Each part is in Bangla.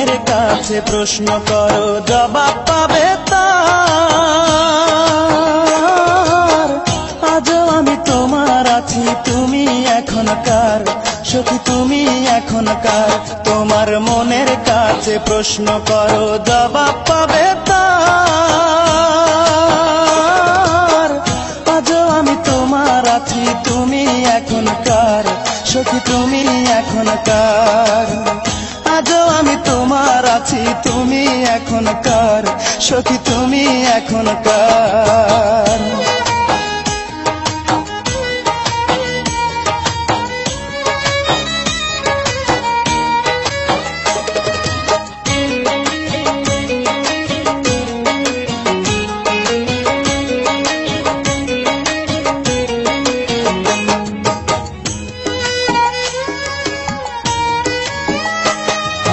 মনের কাছে প্রশ্ন করো, জবাব পাবে তার। আজও আমি তোমার আছি, তুমি এখন কার? সখী তুমি এখন কার? তোমার মনের কাছে প্রশ্ন করো, জবাব পাবে তার। আজও আমি তোমার আছি, তুমি এখন কার? সখী তুমি এখন কার? আজও আমি তোমার আছি, তুমি এখন কার? সখী তুমি এখন কার?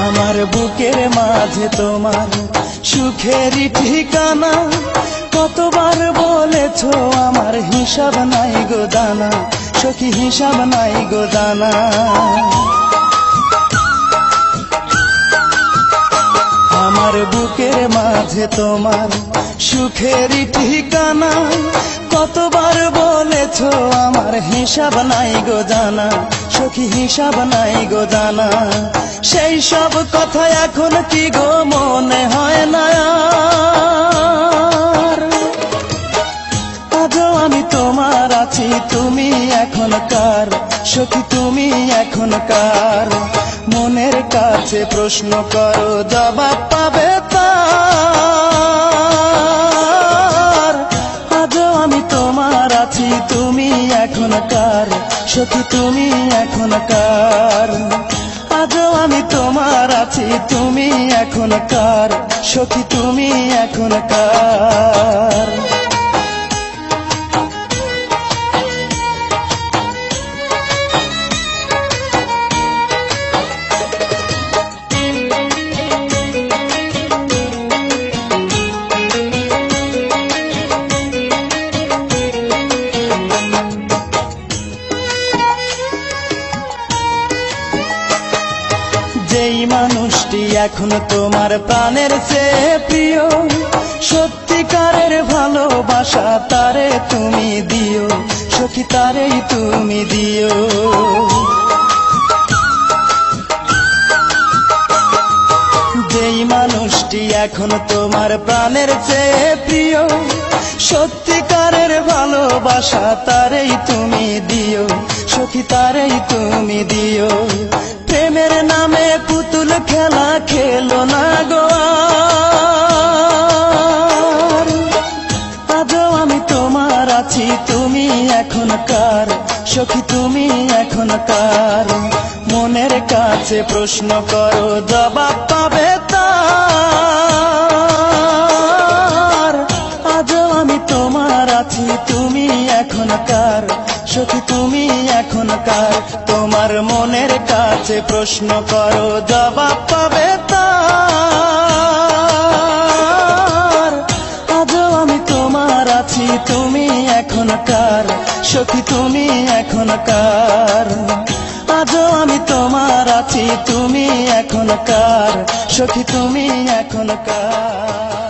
আমার বুকের মাঝে তোমার সুখেরই ঠিকানা, কতবার বলেছ আমার হিসাব নাই গো জানা, সখী হিসাব নাই গো জানা। আমার বুকের মাঝে তোমার সুখেরই ঠিকানা, কতবার বলেছ আমার হিসাব নাই গো জানা, সখী হিসাব নাই গো জানা। সেই সব কথা এখন কি গো মনে হয় না আর? আজও আমি তোমার আছি, তুমি এখন কার? সখী তুমি এখন কার? মনের কাছে প্রশ্ন করো, জবাব পাবে তার। আজও আমি তোমার আছি, তুমি এখন কার? সখী তুমি এখন কার? আজও আমি তোমার আছি, তুমি এখন কার? সখী তুমি এখন কার? যেই মানুষটি এখন তোমার প্রাণের চেয়ে প্রিয়, সত্যিকারের ভালোবাসা তারে তুমি দিও, সখী তারেই তুমি দিও। যেই মানুষটি এখন তোমার প্রাণের চেয়ে প্রিয়, সত্যিকারের ভালোবাসা তারেই তুমি দিও, সখী তারেই তুমি দিও। প্রেমের নামে পুতুল খেলা খেলো না গো আর। আজও আমি তোমার আছি, তুমি এখন কার? সখী তুমি এখন কার? মনের কাছে প্রশ্ন করো, জবাব পাবে তার। আজও আমি তোমার আছি, তুমি এখন কার? সখী তুমি এখন কার? তোমার মনের কাছে প্রশ্ন করো, জবাব পাবে তার। আজও আমি তোমার আছি, তুমি এখন কার? সখী তুমি এখন কার? আজও আমি তোমার আছি, তুমি এখন কার? সখী তুমি এখন কার?